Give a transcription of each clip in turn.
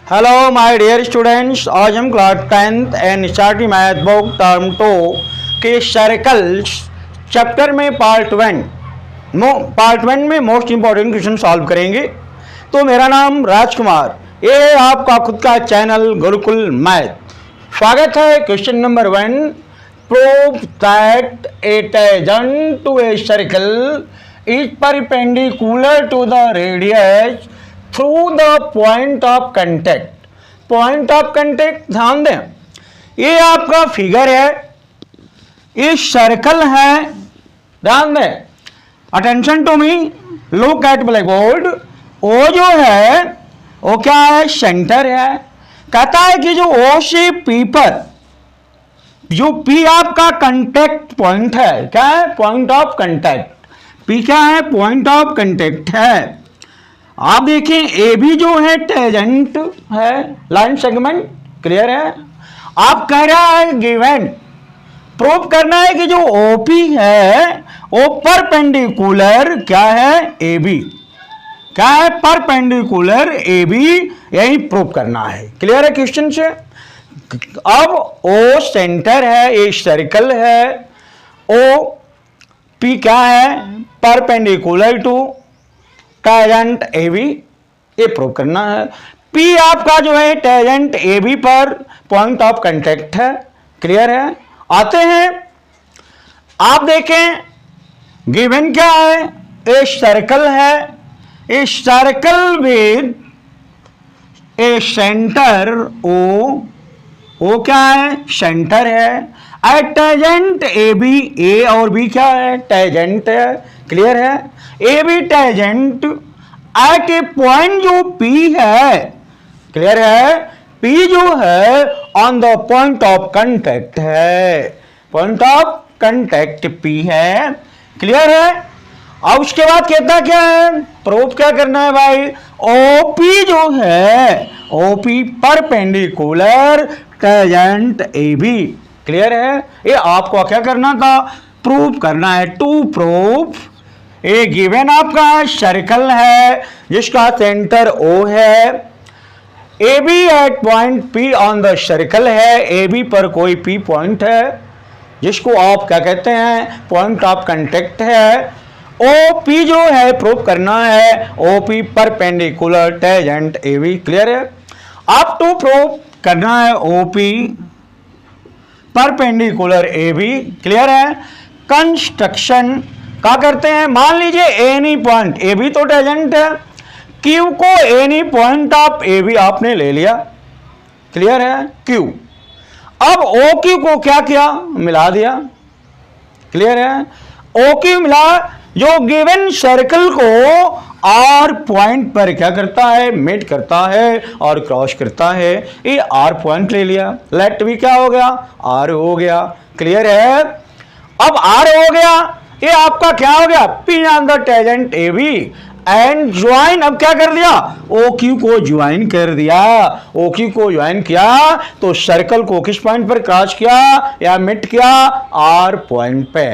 Hello my dear students, आज हम class 10th and starting math book term 2 के circles chapter में part 1 में मोस्ट इंपॉर्टेंट क्वेश्चन सॉल्व करेंगे। तो मेरा नाम राजकुमार, ये है आपका खुद का चैनल गुरुकुल मैथ। स्वागत है। Question number 1, prove that a tangent to a circle is perpendicular to the radius through the point of contact. Point of contact ध्यान दें, ये आपका फिगर है, ये सर्कल है। ध्यान दें, attention to me, look at black board. O जो है वो क्या है, सेंटर है। कहता है कि जो ओ से पी पर, जो पी आपका कंटेक्ट पॉइंट है, क्या है, पॉइंट ऑफ कंटेक्ट। पी क्या है, पॉइंट ऑफ कंटेक्ट है। आप देखें ए भी जो है टेंजेंट है, लाइन सेगमेंट। क्लियर है। आप कह रहा है गिवन प्रूव करना है कि जो ओपी है वो परपेंडिकुलर क्या है, ए बी। क्या है, परपेंडिकुलर ए बी, यही प्रूव करना है। क्लियर है क्वेश्चन से। अब ओ सेंटर है, ए सर्कल है, ओ पी क्या है, perpendicular to tangent A B, ये प्रूव करना है। पी आपका जो है टेंजेंट ए बी पर पॉइंट ऑफ कंटेक्ट है। क्लियर है। आते हैं, आप देखें गिवन क्या है, ए सर्कल है, a circle with a centre O क्या है, सेंटर है। At tangent A B, A और बी क्या है, टेंजेंट है। क्लियर है। A B tangent at a point जो पी है। क्लियर है। पी जो है on the point of contact है, पॉइंट ऑफ कंटेक्ट पी है। क्लियर है। अब उसके बाद कहता क्या है, प्रूफ क्या करना है भाई, ओपी जो है, O P perpendicular tangent A B. Clear है। ये आपको क्या करना था, प्रूफ करना है। टू प्रूफ ए गिवन आपका सर्कल है जिसका सेंटर ओ है, A B at point P on the circle है, ए बी पर कोई पी पॉइंट है जिसको आप क्या कहते हैं, पॉइंट ऑफ कंटेक्ट है। ओ पी जो है प्रूव करना है, O P perpendicular tangent A B. Clear है। आप टू प्रूव करना है O P perpendicular A B. Clear है। कंस्ट्रक्शन क्या करते हैं, मान लीजिए एनी पॉइंट, ए बी तो टेंजेंट है, क्यू को any point of A B आपने ले लिया। क्लियर है। क्यू, अब ओ क्यू को क्या किया, मिला दिया। क्लियर है। ओ क्यू मिला, जो गिवन सर्कल को आर पॉइंट पर क्या करता है, मेट करता है और क्रॉस करता है। ये आर पॉइंट ले लिया, लेट भी क्या हो गया, आर हो गया। क्लियर है। अब आर हो गया, ये आपका क्या हो गया, P on the tangent A B and join. अब क्या कर दिया, ओ क्यू को ज्वाइन कर दिया। ओ क्यू को ज्वाइन किया तो सर्कल को किस पॉइंट पर क्रॉस किया या मिट किया, आर पॉइंट पे।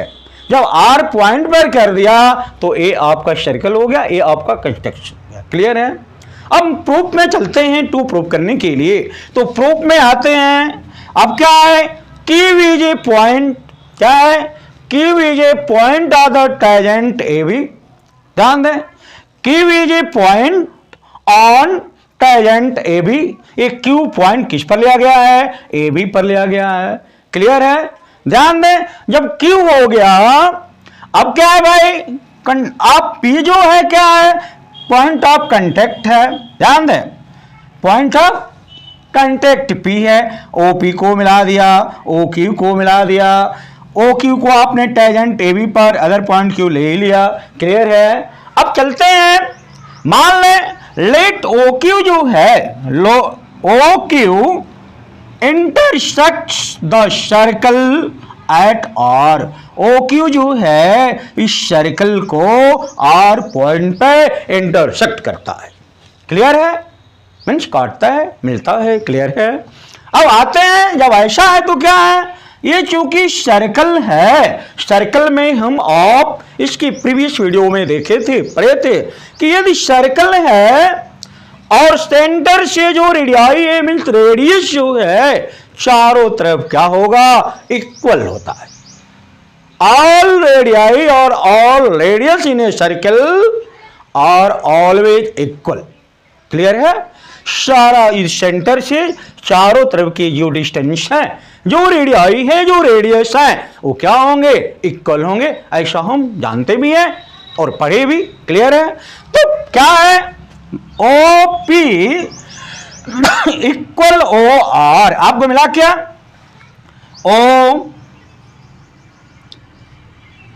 जब आर पॉइंट पर कर दिया तो ए आपका सर्कल हो गया, ए आपका कंस्ट्रक्शन हो गया। क्लियर है। अब प्रूफ में चलते हैं, टू प्रूफ करने के लिए। तो प्रूफ में आते हैं। अब क्या है, क्यू इज ए पॉइंट, क्या है, Q is a point of the tangent A B. ध्यान दें, Q is a point on tangent A B. ये क्यू पॉइंट किस पर लिया गया है, ए बी पर लिया गया है। क्लियर है। ध्यान दें, जब क्यू हो गया, अब क्या है भाई, आप पी जो है क्या है, पॉइंट ऑफ कंटेक्ट है। ध्यान दें, पॉइंट ऑफ कंटेक्ट पी है, ओ पी को मिला दिया, ओ क्यू को मिला दिया। ओ क्यू को आपने टेंजेंट ए बी पर अदर पॉइंट क्यू ले लिया। क्लियर है। अब चलते हैं, मान लें लेट ओ क्यू जो है, लो O Q intersects the circle at R. O Q जो है इस सर्कल को आर पॉइंट पे इंटरसेक्ट करता है। क्लियर है। मीन्स काटता है, मिलता है। क्लियर है। अब आते हैं, जब ऐसा है तो क्या है, ये चूंकि सर्कल है, सर्कल में हम आप इसकी प्रीवियस वीडियो में देखे थे, पढ़े थे कि यदि सर्कल है और सेंटर से जो रेडियाई है मीन्स रेडियस जो है चारों तरफ क्या होगा, इक्वल होता है। ऑल रेडियाई और all radius in a circle are always equal. Clear है? सारा इस सेंटर से चारों तरफ की जो डिस्टेंस है, जो रेडियाई है, जो रेडियस है, वो क्या होंगे, इक्वल होंगे। ऐसा हम जानते भी हैं और पढ़े भी। क्लियर है? तो क्या है, O P equal O R, आपको मिला क्या, O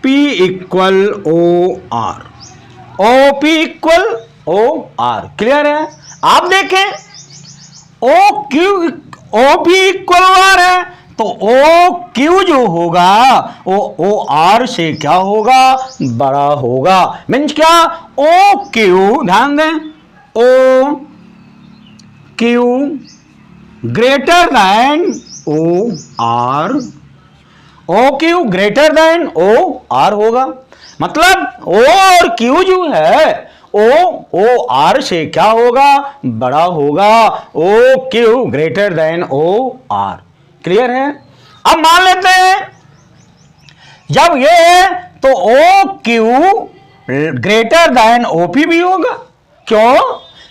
P equal O R, O P equal O R. Clear है? आप देखें O Q, O P equal R है तो ओ क्यू जो होगा वो ओ आर से क्या होगा, बड़ा होगा। मीन्स क्या, ओ क्यू, ध्यान दें, O Q greater than O R, O Q greater than O R होगा। मतलब ओ और क्यू जो है ओ आर से क्या होगा, बड़ा होगा। O Q greater than O R. Clear है? अब मान लेते हैं जब ये है तो O Q greater than O P भी होगा। क्यों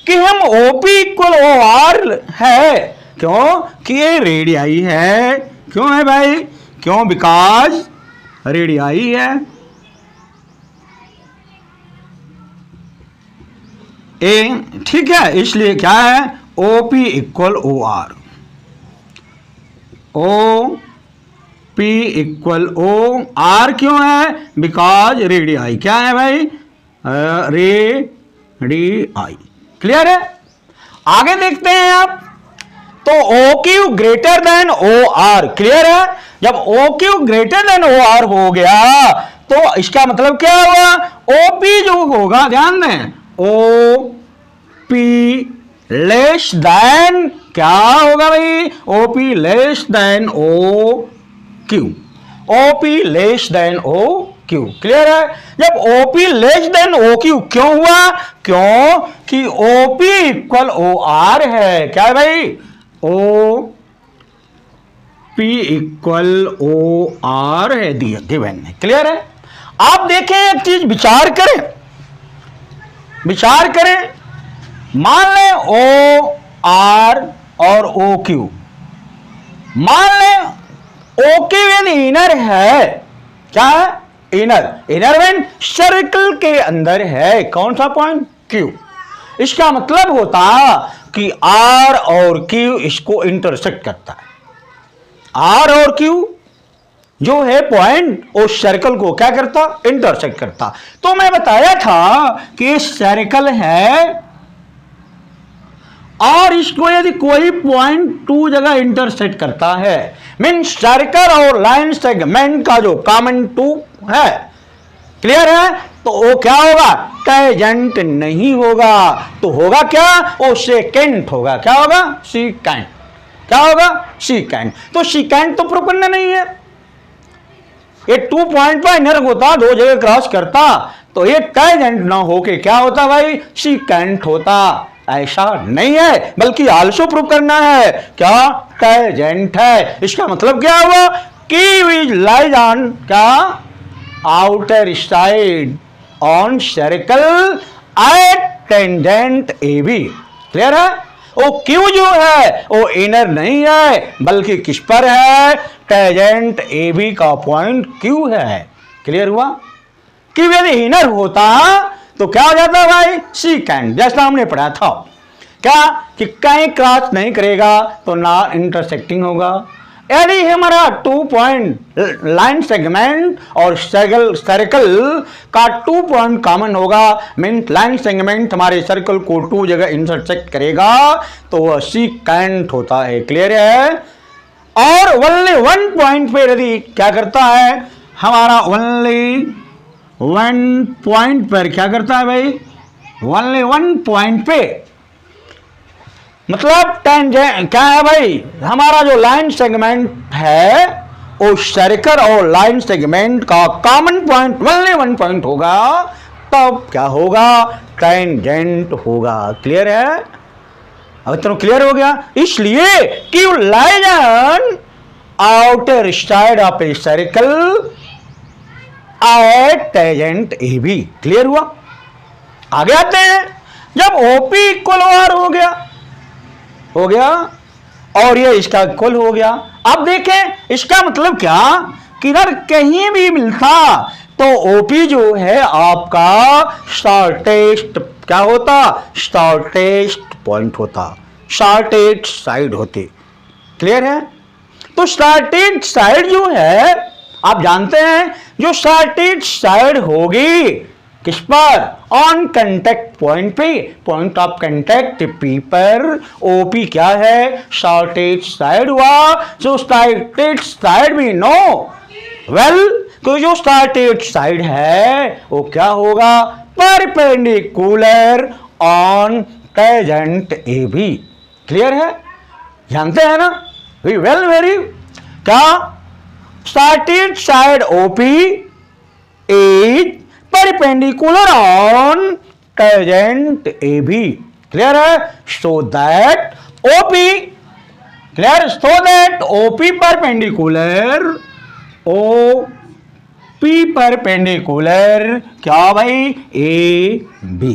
कि हम ओपी इक्वल ओ आर है, क्यों कि ये रेडियाई है। क्यों है भाई, क्यों, बिकॉज रेडियाई है। ए ठीक है, इसलिए क्या है, O P equal O R, O P equal O R. क्यों है, बिकॉज रेडियाई क्या है भाई, रेडियाई। क्लियर है? आगे देखते हैं आप, तो O Q greater than O R. Clear है? जब O Q greater than O R हो गया तो इसका मतलब क्या हुआ, ओ पी जो होगा, ध्यान दें, ओ पी लेस देन क्या होगा भाई, O P less than O Q, O P less than O Q. Clear है? जब O P less than O Q क्यों हुआ, क्यों कि O P equal O R है। क्या है भाई, O P equal O R है, गिवन है। क्लियर है? आप देखें एक चीज, विचार करें, विचार करें, मान लें ओ आर और ओ क्यू, मान लें ओ क्यू एन इनर है, क्या है, इनर, इनर मीन सर्कल के अंदर है, कौन सा पॉइंट, क्यू। इसका मतलब होता कि आर और क्यू इसको इंटरसेक्ट करता है। आर और क्यू जो है पॉइंट उस सर्कल को क्या करता, इंटरसेक्ट करता। तो मैं बताया था कि सर्कल है और इसको यदि कोई पॉइंट टू जगह इंटरसेक्ट करता है, मीन सर्कल और लाइन सेगमेंट का जो कॉमन टू है, क्लियर है, तो वो क्या होगा, टेंजेंट नहीं होगा, तो होगा क्या, वो सेकेंट होगा। क्या होगा, सीकेंट। क्या होगा, सीकेंट। तो सीकेंट तो प्रूव करना नहीं है, ये 2 पॉइंट पर इनर होता, 2 जगह क्रॉस करता, तो ये टेंजेंट ना होके क्या होता भाई, सीकेंट होता। ऐसा नहीं है, बल्कि आल्सो प्रूव करना है, क्या, टेंजेंट है। इसका मतलब क्या हुआ, कि लाइज ऑन क्या, outer side on circle at tangent A B. Clear है? वो क्यू जो है वो इनर नहीं है, बल्कि किस पर है, टेंजेंट ए बी का पॉइंट क्यू है। क्लियर हुआ? क्यू यदि इनर होता तो क्या हो जाता भाई, सीकेंट, जैसा हमने पढ़ा था, क्या कि कहीं क्रॉस नहीं करेगा तो ना इंटरसेक्टिंग होगा। यदि हमारा 2 पॉइंट लाइन सेगमेंट और सर्कल का 2 पॉइंट कॉमन होगा, मीन लाइन सेगमेंट हमारे सर्कल को 2 जगह इंटरसेक्ट करेगा, तो वह सीकेंट होता है। क्लियर है? और ओनली 1 पॉइंट पे यदि क्या करता है, हमारा ओनली 1 पॉइंट पर क्या करता है भाई, ओनली 1 पॉइंट पे, मतलब टेंजेंट क्या है भाई, हमारा जो लाइन सेगमेंट है वो सर्कल और लाइन सेगमेंट का कॉमन पॉइंट ओनली 1 पॉइंट होगा, तब क्या होगा, टेंजेंट होगा। क्लियर है? अब इतना क्लियर हो गया। इसलिए कि lies on outer side of a circle at tangent A B. Clear हुआ। आगे आते हैं, जब ओपी इक्वल आर हो गया और ये इसका इक्वल हो गया। अब देखें इसका मतलब क्या, किधर कहीं भी मिलता तो ओपी जो है आपका शॉर्टेस्ट क्या होता, शॉर्टेस्ट पॉइंट होता, शॉर्टेस्ट साइड होती। क्लियर है। तो शॉर्टेस्ट साइड जो है आप जानते हैं, जो शॉर्टेस्ट साइड होगी किस पर, ऑन कांटेक्ट पॉइंट पे, पॉइंट ऑफ कांटेक्ट पी पर ओपी क्या है, शॉर्टेस्ट साइड हुआ। जो शॉर्टेस्ट साइड भी नो वेल, तो जो शॉर्टेस्ट साइड है वो क्या होगा, perpendicular on tangent A B. Clear है, जानते हैं ना, वेल वेरी। क्या, shortest side OP is perpendicular on tangent A B. Clear है। So that OP, clear, so that OP perpendicular, OP perpendicular क्या भाई, ए बी।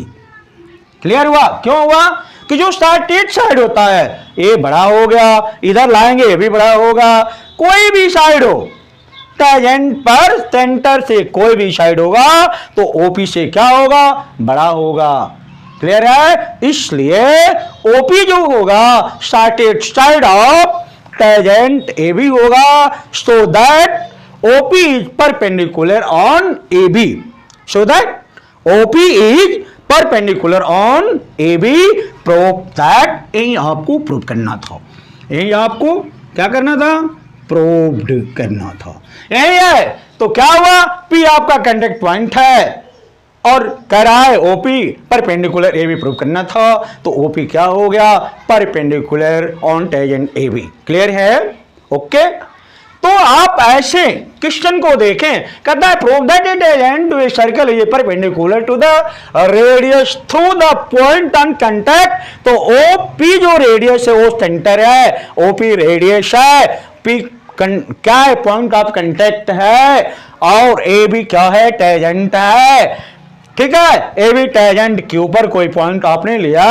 क्लियर हुआ। क्यों हुआ, कि जो शॉर्टेस्ट साइड होता है ए बड़ा हो गया, इधर लाएंगे ये भी बड़ा होगा, कोई भी साइड हो टेंजेंट पर सेंटर से कोई भी साइड होगा तो ओपी से क्या होगा, बड़ा होगा। क्लियर है। इसलिए ओपी जो होगा shortest side of tangent A B होगा। So that OP is perpendicular on A B, so that OP is perpendicular on A B. Prove that, यही आपको प्रूव करना था, यही आपको क्या करना था, प्रूव्ड करना था। यही है। तो क्या हुआ, पी आपका कांटेक्ट पॉइंट है और कह रहा है O P perpendicular A B prove करना था, तो ओपी क्या हो गया, perpendicular on tangent A B. Clear है। ओके। तो आप ऐसे क्वेश्चन को देखें, कहता है prove that a tangent to a circle is perpendicular to the radius through the point on contact. तो ओपी जो रेडियस है वो सेंटर है, ओपी रेडियस है, पी क्या है, पॉइंट ऑफ कांटेक्ट है, और ए बी क्या है, टेंजेंट है। ठीक है। ए बी टेंजेंट के ऊपर कोई पॉइंट आपने लिया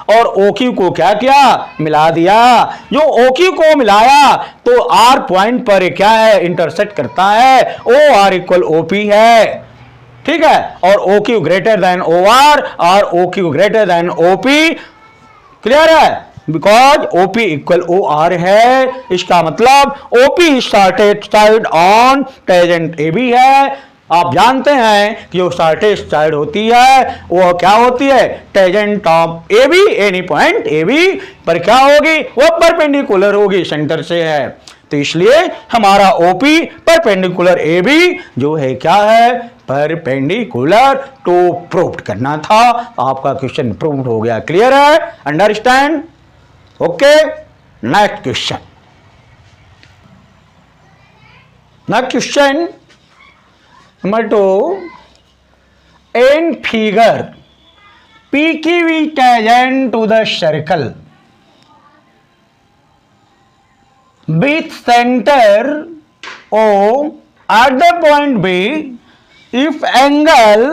और ओ क्यू को क्या किया, मिला दिया। जो ओ क्यू को मिलाया तो आर पॉइंट पर क्या है, इंटरसेक्ट करता है, O R equal O P है। ठीक है। और O Q greater than O R और O Q greater than O P. Clear है। Because OP equal O R है, इसका मतलब OP shortest side on tangent A B है। आप जानते हैं कि जो शॉर्टेस्ट साइड होती है वो क्या होती है, tangent of A B, any point A B पर क्या होगी, वो परपेंडिकुलर होगी, सेंटर से है। तो इसलिए हमारा ओपी परपेंडिकुलर ए बी जो है क्या है, परपेंडिकुलर। तो प्रूव्ड करना था, आपका क्वेश्चन प्रूव्ड हो गया। क्लियर है, understand. Okay. Next question, next question number 2, in figure P Q is tangent to the circle with centre O at the point B if angle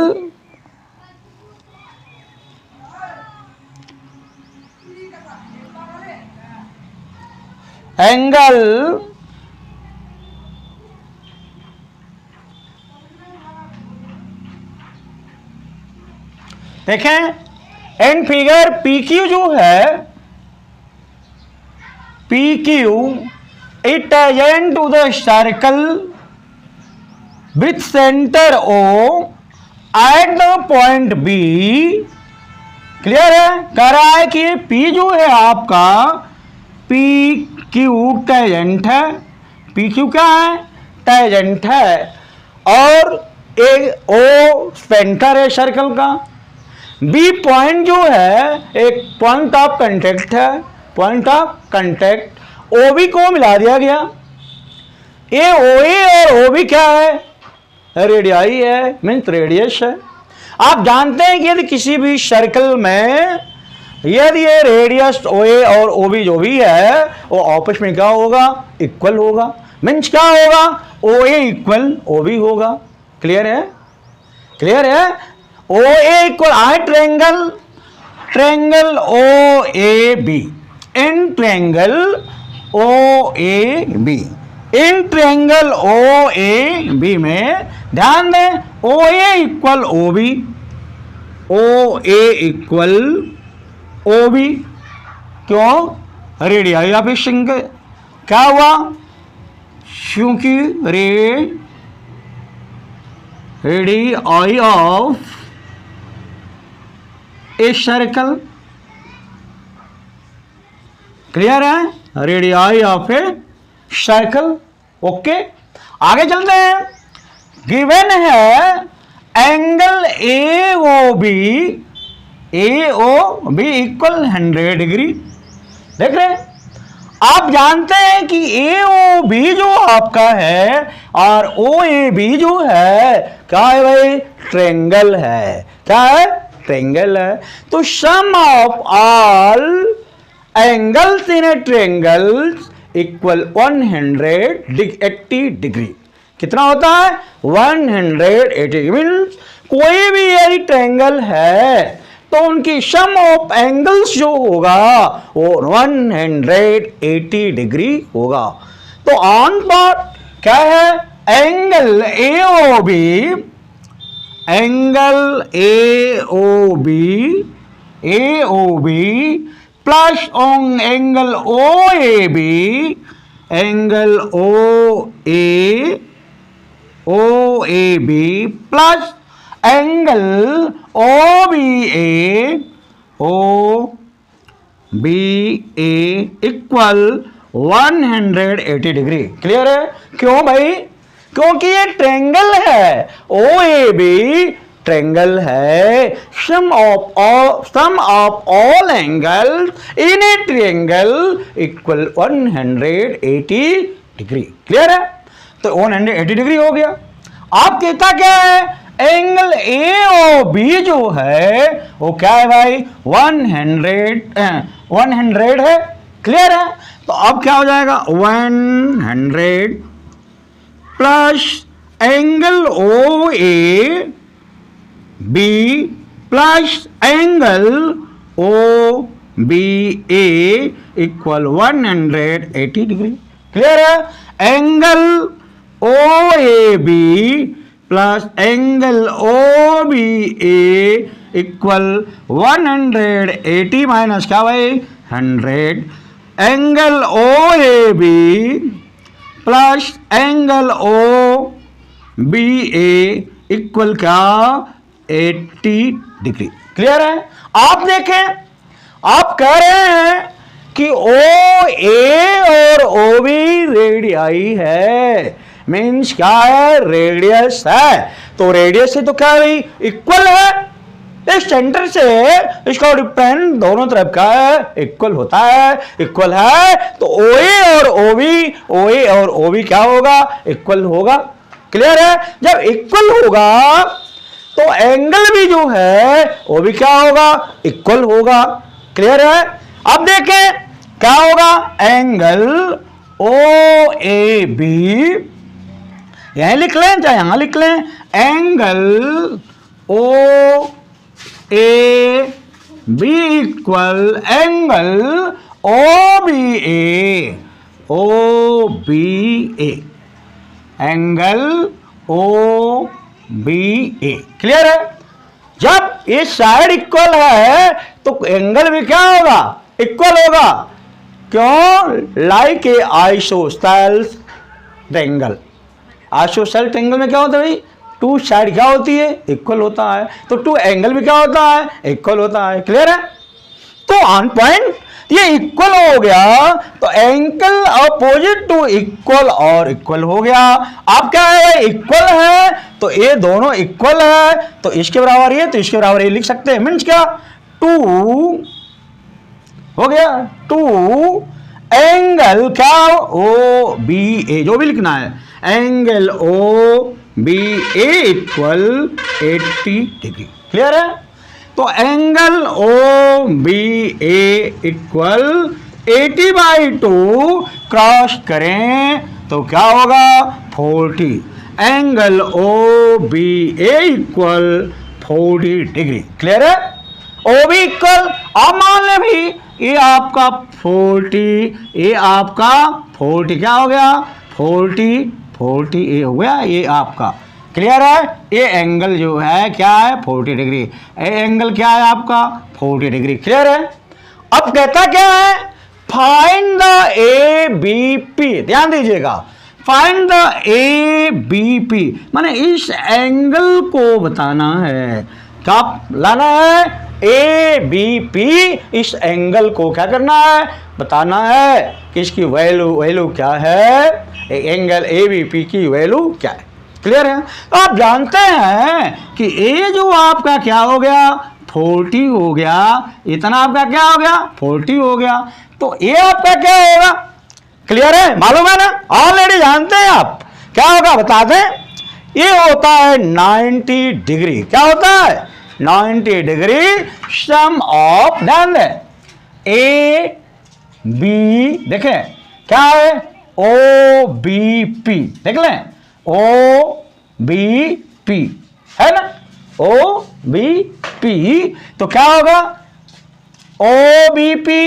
देखें, एंड फिगर पी क्यू जो है, P Q it tangent to the circle with centre O at the point B. Clear है। कह रहा है कि P जो है आपका, पी क्यू टेंजेंट है, पी क्यू क्या है, टेंजेंट है, और ए ओ सेंटर है सर्कल का, बी पॉइंट जो है एक पॉइंट ऑफ कांटेक्ट है, point of contact, O B को मिला दिया गया। ए ओ ए और ओ बी क्या है, रेडियाई है, मीन्स रेडियस है। आप जानते हैं कि यदि किसी भी सर्कल में यदि ये रेडियस ओ ए और ओ बी जो भी है वो आपस में क्या होगा, इक्वल होगा। मीन्स क्या होगा, O A equal O B होगा। क्लियर है, क्लियर है। O A equal I triangle, triangle O A B, in triangle O A B, in triangle O A B में ध्यान दें O A equal O B, O A equal O B. क्यों, radii of single क्या हुआ, क्योंकि radii of a circle, clear है, radii of a circle. Okay, आगे चलते हैं। गिवन है angle A O B, A O B equal 100 degree. देख रहे हैं, आप जानते हैं कि ए ओ बी जो आपका है और ओ ए बी जो है क्या है भाई, ट्रायंगल है। क्या है, ट्रायंगल है। तो sum of all angles in a triangle equal 180 degree. कितना होता है, 180। मीन्स कोई भी यदि ट्रायंगल है तो उनकी सम ऑफ एंगल्स जो होगा वो 180 डिग्री होगा। तो ऑन पार्ट क्या है, angle A O B, angle A O B, A O B plus on angle O A B, angle O A B plus angle O B A equal 180 degree. Clear है। क्यों भाई, क्योंकि ये triangle है, O A B triangle है। Sum of all angles in a triangle equal 180 degree. Clear है। तो 180 degree हो गया। आप कहता क्या है, एंगल ए ओ बी जो है वो क्या है भाई, 100 है। क्लियर है। तो अब क्या हो जाएगा, 100 plus angle O A B plus angle O B A equal 180 degree. Clear है। Angle O A B plus angle O B A equal 180 minus क्या भाई, 100। Angle O A B plus angle O B A equal क्या, 80 degree. Clear है। आप देखें, आप कह रहे हैं कि ओ ए और ओ बी रेडियाई है। मीन्स क्या है, रेडियस है। तो रेडियस से तो क्या है, इक्वल है। इस सेंटर से इसका डिपेंड दोनों तरफ का है, इक्वल होता है। इक्वल है तो ओ ए और ओ बी, ओ ए और ओ बी क्या होगा, इक्वल होगा। क्लियर है। जब इक्वल होगा तो एंगल भी जो है वो भी क्या होगा, इक्वल होगा। क्लियर है। अब देखें क्या होगा, एंगल ओ ए बी, यहां लिख लें चाहे यहां लिख लें, angle O A B equal angle O B A, O B A, angle O B A. Clear है। जब ये साइड इक्वल है तो एंगल भी क्या होगा, इक्वल होगा। क्यों, like a isosceles triangle. Isosceles triangle में क्या होता है भाई, टू साइड क्या होती है, इक्वल होता है। तो टू एंगल भी क्या होता है, इक्वल होता है। क्लियर है। तो ऑन पॉइंट ये इक्वल हो गया तो एंगल अपोजिट टू इक्वल और इक्वल हो गया। आप क्या है, इक्वल है तो ये दोनों इक्वल है तो इसके बराबर ये, तो इसके बराबर ये लिख सकते हैं। मीन्स क्या, 2 हो गया, 2 एंगल क्या, ओ बी ए, जो भी लिखना है, angle O B A equal 80 degree. Clear है। तो angle O B A equal 80/2 cross करें तो क्या होगा 40। Angle O B A equal 40 degree. Clear है? ओ बी इक्वल, आप मान लें भी ये आपका 40, ये आपका 40 क्या हो गया 40 ये हो गया ये आपका। क्लियर है? ये एंगल जो है क्या है 40 डिग्री। ये एंगल क्या है आपका 40 डिग्री। क्लियर है? अब कहता क्या है find the A B P. ध्यान दीजिएगा, find the A B P माने इस एंगल को बताना है। क्या लाना है ए बी पी, इस एंगल को क्या करना है बताना है कि इसकी वैल्यू क्या है, एंगल ए बी पी की वैल्यू क्या है। क्लियर है? तो आप जानते हैं कि ए जो आपका क्या हो गया 40 हो गया, इतना आपका क्या हो गया 40 हो गया, तो ए आपका क्या होगा। क्लियर है? मालूम है ना, ऑलरेडी जानते हैं आप। क्या होगा बता दें, ये होता है 90 डिग्री। क्या होता है 90 डिग्री सम ऑफ, ध्यान दें ए बी, देखें क्या है ओ बी पी, देख लें ओ बी पी है ना, ओ बी पी तो क्या होगा ओ बी पी,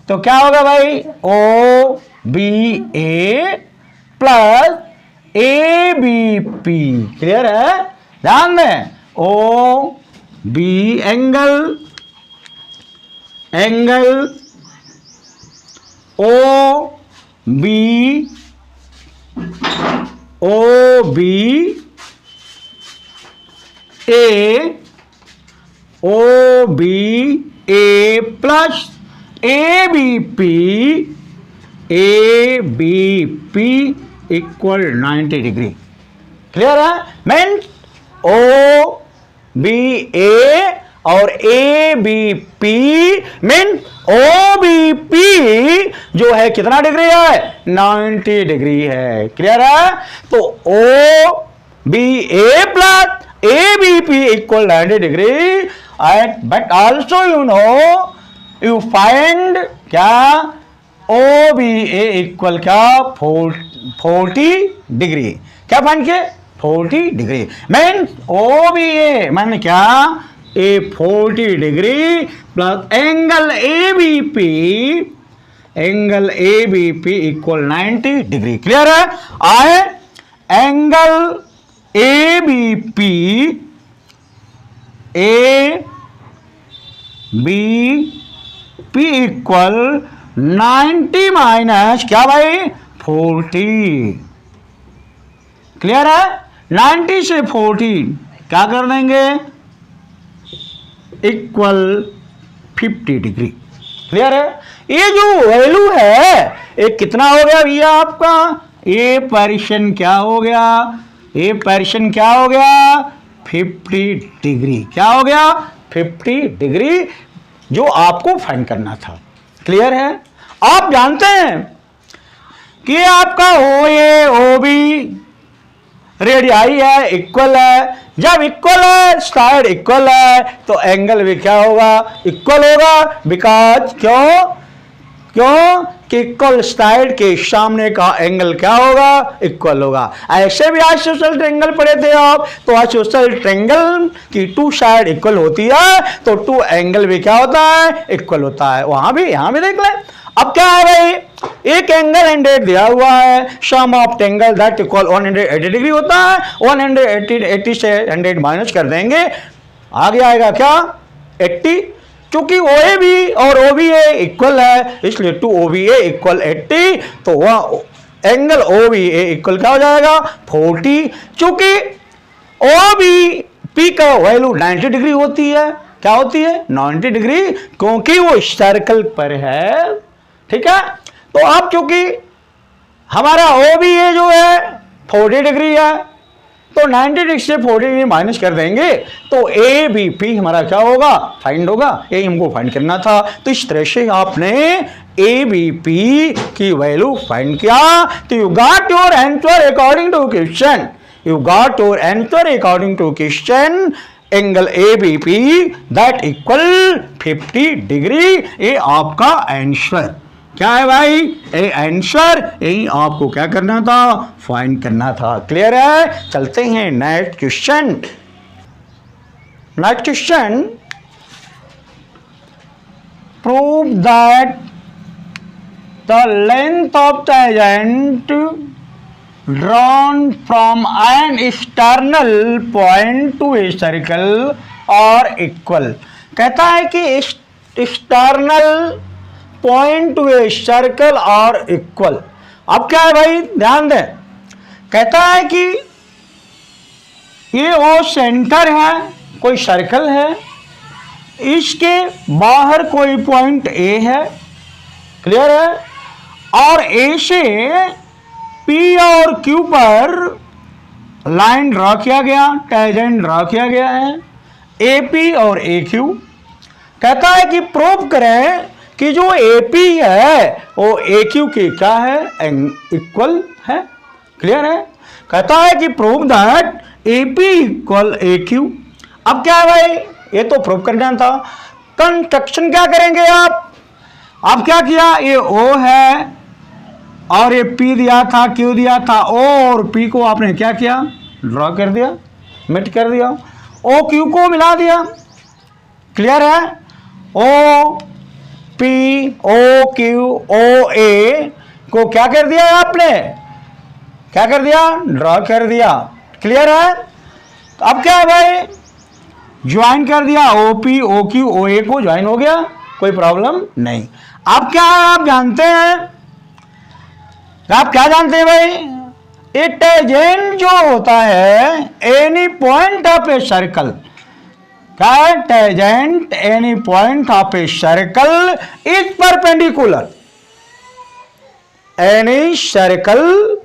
तो क्या होगा भाई O B A plus A B P. Clear है? ध्यान दें O B angle O B A plus A B P equal 90 degree. Clear है? मीन्स ओ बी ए और A B P mean O B P जो है कितना degree है 90 degree है। क्लियर है? तो O B A plus A B P equal 90 degree and but also you know you find क्या ओ बी ए इक्वल क्या 40 डिग्री। क्या फाइंड किए 40 degree mean O B A मान क्या A 40 degree plus angle A B P equal 90 degree. Clear है? आए angle A B P equal 90 minus क्या भाई 40। क्लियर है? 90 से 40 क्या कर देंगे इक्वल 50 डिग्री। क्लियर है? ये जो वैल्यू है ये कितना हो गया भैया आपका ये पर्सन क्या हो गया, ये पर्सन क्या हो गया 50 डिग्री। क्या हो गया 50 डिग्री जो आपको फाइंड करना था। क्लियर है? आप जानते हैं कि आपका ओ ए ओ बी रेडियाई है इक्वल है, जब इक्वल है साइड इक्वल है तो एंगल भी क्या होगा इक्वल होगा। बिकॉज क्यों कि इक्वल साइड के सामने का एंगल क्या होगा इक्वल होगा। ऐसे भी आज सोशल ट्रायंगल पढ़े थे आप, तो आज सोशल ट्रायंगल की 2 साइड इक्वल होती है तो 2 एंगल भी क्या होता है इक्वल होता है। वहां भी यहां भी देख लें। अब क्या है भाई एक एंगल 100 दिया हुआ है, sum of angle that equal 180 degree होता है। 180 से 100 माइनस कर देंगे आगे आएगा क्या 80। क्योंकि ओ ए बी और ओ बी ए इक्वल है इसलिए 2 ओ बी ए इक्वल 80 तो वह angle O B A equal क्या हो जाएगा 40। क्योंकि ओ बी पी का वैल्यू 90 डिग्री होती है। क्या होती है 90 डिग्री क्योंकि वो सर्कल पर है। ठीक है? तो अब क्योंकि हमारा ओ बी ए जो है 40 डिग्री है तो 90 डिग्री से 40 डिग्री माइनस कर देंगे तो ए बी पी हमारा क्या होगा फाइंड होगा। ये हमको फाइंड करना था। तो इस तरह से आपने ए बी पी की वैल्यू फाइंड किया तो you got your answer according to question. you got your answer according to question angle ABP that equal 50 degree. ये आपका आंसर क्या है भाई? ये आंसर यही आपको क्या करना था? फाइंड करना था। क्लियर है? चलते हैं next question. Next question, prove that the length of tangent drawn from an external point to a circle or equal। कहता है कि external point to a circle or equal। अब क्या है भाई? ध्यान दें, कहता है कि ये वो सेंटर है, कोई सर्कल है, इसके बाहर कोई पॉइंट A है। क्लियर है? और A से P और Q पर लाइन ड्रॉ किया गया, टेंजेंट ड्रॉ किया गया है, AP और AQ। कहता है कि प्रूव करें कि जो AP है वो AQ के क्या है? इक्वल है। क्लियर है? कहता है कि prove that AP equal AQ। अब क्या है भाई? ये तो प्रूव करना था। कंस्ट्रक्शन क्या करेंगे आप? अब क्या किया? ये O है और ये P दिया था, Q दिया था, O और P को आपने क्या किया? ड्रॉ कर दिया, मिट कर दिया, O Q को मिला दिया। क्लियर है? O P O Q O A को क्या कर दिया आपने? क्या कर दिया? ड्रॉ कर दिया। क्लियर है? अब क्या है भाई? ज्वाइन कर दिया, OP OQ OA को ज्वाइन हो गया, कोई प्रॉब्लम नहीं। अब क्या है? आप जानते हैं, आप क्या जानते हैं भाई? ए टेंजेंट जो होता है any point of a circle, क्या है? Tangent any point of a circle is perpendicular. Any circle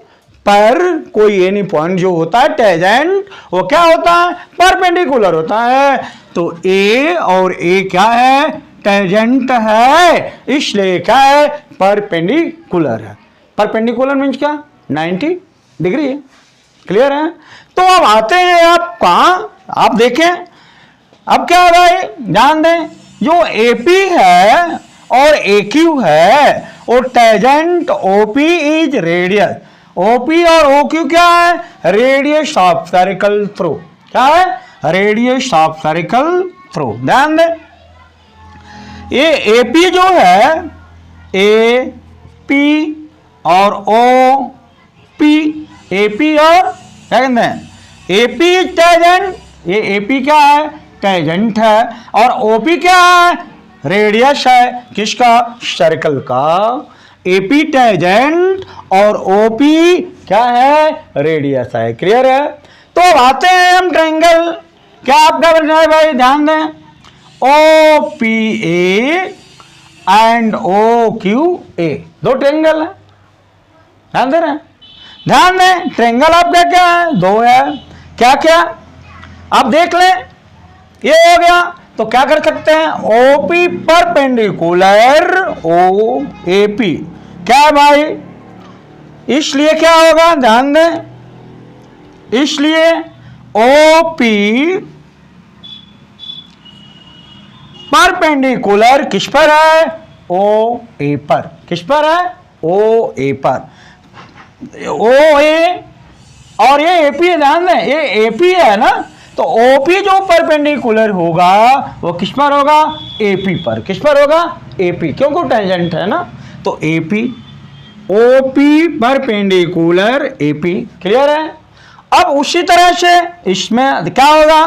पर कोई एनी पॉइंट जो होता है टेंजेंट, वो क्या होता है? परपेंडिकुलर होता है। तो A और A क्या है? टेंजेंट है, इसलिए क्या है? परपेंडिकुलर है। परपेंडिकुलर मीन्स क्या? 90 डिग्री है। क्लियर है? तो अब आते हैं आप कहां? आप देखें, अब क्या है भाई? ध्यान दें, जो AP है और AQ है और tangent OP is radius. OP और OQ क्या है? Radius of circle through. क्या है? Radius of circle through. ध्यान दें, ये AP जो है, AP और OP, AP और क्या कहते हैं? AP टेंजेंट, ये AP क्या है? टेंजेंट है, और OP क्या है? रेडियस है। किसका? सर्कल का। AP टेंजेंट और OP क्या है? रेडियस है। क्लियर है? तो अब आते हैं हम ट्रायंगल। क्या आपका बनना है भाई? ध्यान दें, OPA एंड OQA दो ट्रायंगल है। ध्यान दे रहे हैं? ध्यान दें, ट्रायंगल आपका क्या है? दो है। क्या क्या? आप देख लें, ये हो गया। तो क्या कर सकते हैं? OP perpendicular OAP। क्या है भाई? इसलिए क्या होगा? ध्यान दें, इसलिए OP परपेंडिकुलर किस पर है? OA पर। किस पर है? OA पर। OA और ये AP है। ध्यान दें, ये AP है ना, तो OP जो परपेंडिकुलर होगा वो किस पर होगा? AP पर। किस पर होगा? AP, क्योंकि टेंजेंट है ना, तो AP OP perpendicular AP। Clear है? अब उसी तरह से इसमें क्या होगा?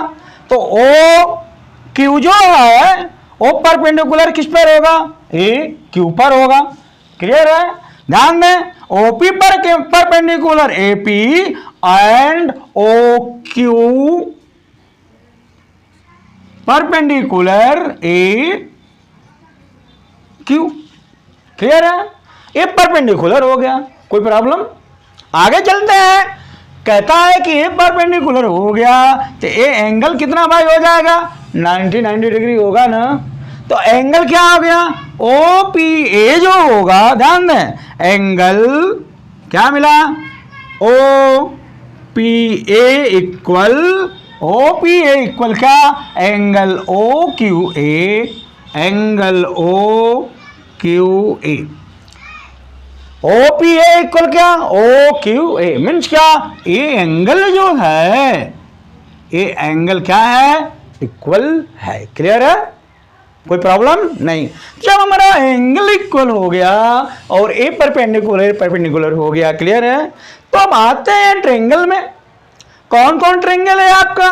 तो OQ जो है वो परपेंडिकुलर किस पर होगा? AQ पर होगा। क्लियर है? ध्यान दें, OP पर perpendicular AP and OQ perpendicular AQ। Clear है? ये परपेंडिकुलर हो गया, कोई प्रॉब्लम? आगे चलते हैं। कहता है कि ये परपेंडिकुलर हो गया तो ये एंगल कितना भाई हो जाएगा? 90 डिग्री होगा ना। तो एंगल क्या हो गया? OPA जो होगा, ध्यान दें, एंगल क्या मिला? पी ए इक्वल क्या, angle O Q A, angle O Q A. O P A equal क्या, ओ क्यू ए मीन्स क्या, ए एंगल जो है, ए एंगल क्या है, इक्वल है। क्लियर है, कोई प्रॉब्लम नहीं। जब हमारा एंगल इक्वल हो गया और ए परपेंडिकुलर हो गया, क्लियर है, तो हम आते हैं ट्रायंगल में। कौन कौन ट्रायंगल है आपका,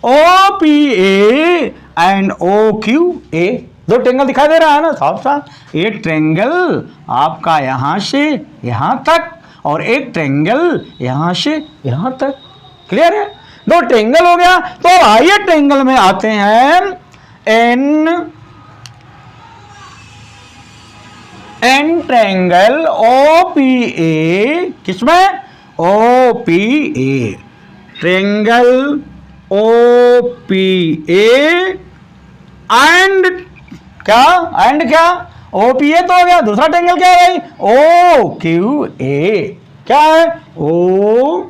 O P A and O Q A, दो ट्रायंगल दिखाई दे रहा है ना साफ साफ। एक ट्रायंगल आपका यहां से यहां तक और एक ट्रायंगल यहां से यहां तक। क्लियर है, दो ट्रायंगल हो गया। तो आइए ट्रायंगल में आते हैं। In triangle O P A, किसमें, O P A, triangle O P A and क्या, एंड क्या, ओ पी ए तो हो गया। दूसरा ट्रायंगल क्या है भाई, ओ क्यू ए, क्या है, ओ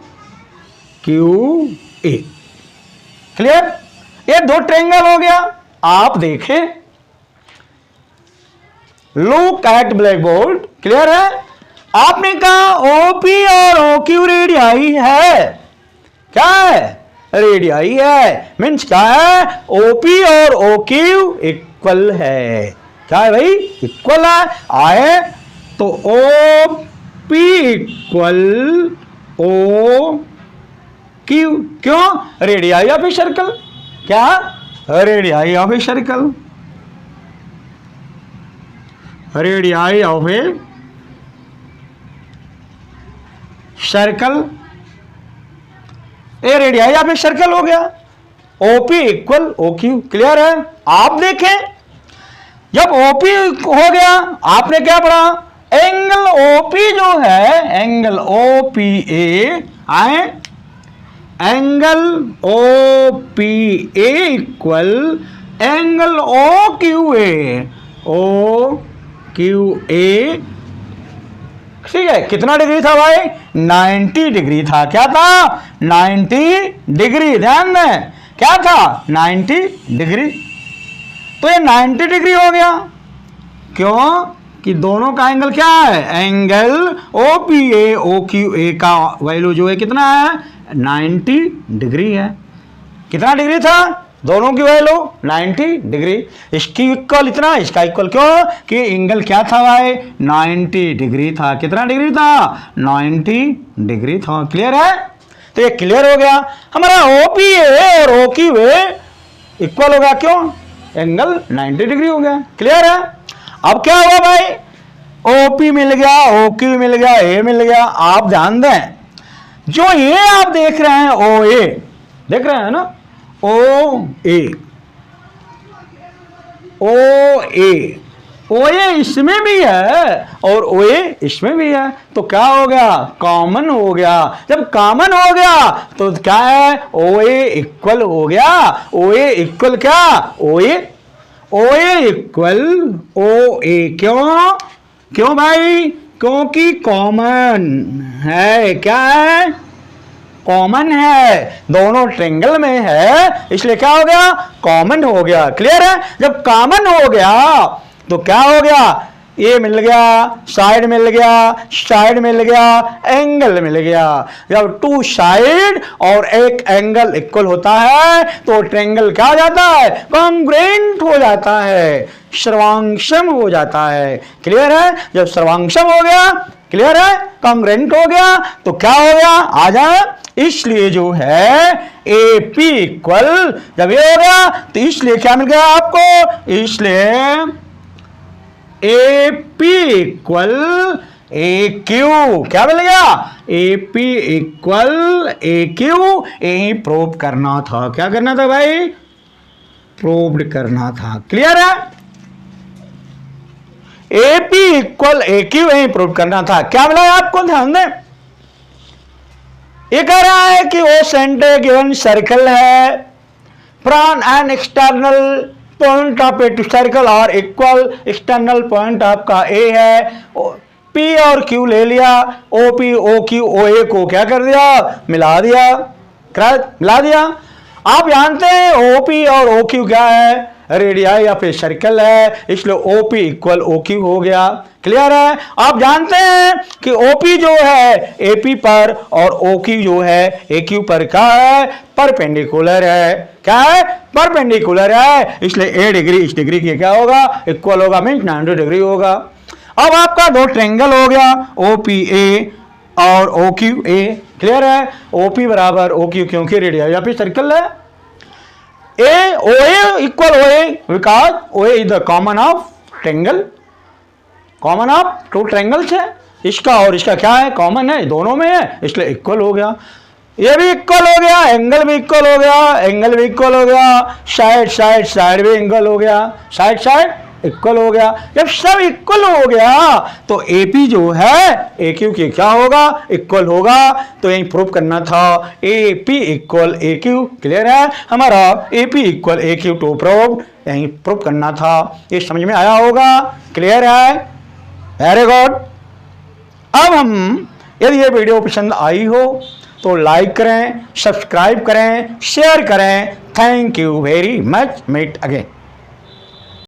क्यू ए। क्लियर, ये दो ट्रायंगल हो गया। आप देखें, look at black board. Clear है, आपने कहा ओपी और ओक्यू रेडियाई है, क्या है, रेडियाई है, मीन्स क्या है, ओपी और ओक्यू इक्वल है। क्या है भाई, इक्वल है। आए तो O P equal O Q, क्यों, रेडियाई ऑफ ए सर्कल, क्या, radii of a circle, radii of a circle, a radii of a circle हो गया। OP equal O Q. Clear है, आप देखें, जब ओपी हो गया, आपने क्या पढ़ा, एंगल ओपी जो है, एंगल ओ पी ए आए, angle O P A equal angle O Q A, O Q A. ठीक है, कितना डिग्री था भाई, 90 डिग्री था। क्या था, 90 डिग्री, ध्यान दें, क्या था, 90 डिग्री। तो ये 90 डिग्री हो गया, क्यों कि दोनों का एंगल क्या है, angle O P A O Q A का वैल्यू जो है कितना है, 90 डिग्री है। कितना डिग्री था, दोनों की वैल्यू 90 डिग्री। इसकी इक्वल इतना, इसका इक्वल, क्यों कि एंगल क्या था भाई, 90 डिग्री था। कितना डिग्री था, 90 डिग्री था। क्लियर है, तो ये क्लियर हो गया। हमारा ओ पी ए और ओ क्यू ए इक्वल होगा, क्यों, एंगल 90 डिग्री हो गया। क्लियर है, अब क्या हुआ भाई, ओ पी मिल गया, ओ क्यू मिल गया, ए मिल गया। आप ध्यान दें, जो ये आप देख रहे हैं ओ ए, देख रहे हैं ना, ओ ए, ओ ए, ओ ए इसमें भी है और ओ ए इसमें भी है, तो क्या हो गया, कॉमन हो गया। जब कॉमन हो गया तो क्या है, ओ ए इक्वल हो गया, ओ ए इक्वल क्या, ओ ए इक्वल ओ ए। क्यों, क्यों भाई, क्योंकि कॉमन है, क्या है, कॉमन है, दोनों ट्रायंगल में है, इसलिए क्या हो गया, कॉमन हो गया। क्लियर है, जब कॉमन हो गया तो क्या हो गया, ए मिल गया, साइड मिल गया, साइड मिल गया, एंगल मिल गया। जब टू साइड और एक एंगल इक्वल होता है तो ट्रायंगल क्या हो जाता है, कॉन्ग्रुएंट हो जाता है, सर्वांगसम हो जाता है। क्लियर है, जब सर्वांगसम हो गया, क्लियर है, कॉन्ग्रुएंट हो गया तो क्या हो गया, आ जाए। इसलिए जो है ए पी इक्वल, जब ये हो गया तो इसलिए क्या मिल गया आपको, इसलिए A P equal A Q, क्या मिल गया, A P equal A Q. यही प्रूव करना था, क्या करना था भाई, प्रूव करना था। क्लियर है, A P equal A Q यही प्रूव करना था। क्या मिला आपको, ध्यान दें, ये कह रहा है कि वो सेंटर गिवन सर्कल है, from an external point of A to circle और इक्वल एक्सटर्नल पॉइंट आपका ए है, पी और क्यू ले लिया, ओ पी ओ क्यू ओ ए को क्या कर दिया, मिला दिया, मिला दिया। आप जानते हैं ओपी और ओ क्यू क्या है, रेडियाई या फिर सर्कल है, इसलिए ओपी इक्वल ओ क्यू हो गया। क्लियर है। आप जानते हैं कि ओपी जो है एपी पर और ओ क्यू जो है ए क्यू पर क्या है, परपेंडिकुलर है। क्या है, परपेंडिकुलर है, इसलिए ए डिग्री इस डिग्री की क्या होगा, इक्वल होगा, मीन्स 90 डिग्री होगा। अब आपका दो ट्रायंगल हो गया, ओ पी ए और ओ क्यू ए। क्लियर है। ओ पी बराबर ओ क्यू, क्योंकि रेडियस या फिर सर्कल है। A O A equal O A, because O A is the common of triangle, common of two triangles है। इसका और इसका क्या है, कॉमन है, दोनों में है, इसलिए इक्वल हो गया। ये भी इक्वल हो गया, एंगल भी इक्वल हो गया, एंगल भी इक्वल हो गया, साइड साइड साइड भी इक्वल हो गया, साइड साइड इक्वल हो गया। जब सब इक्वल हो गया तो AP जो है AQ के क्या होगा, इक्वल होगा। तो यही प्रूव करना था, AP इक्वल AQ। क्लियर है। हमारा AP equal AQ to prove, यही प्रूव करना था। ये समझ में आया होगा। क्लियर है। Very good. अब हम, यदि ये वीडियो पसंद आई हो तो लाइक करें, सब्सक्राइब करें, शेयर करें। Thank you very much. Meet again.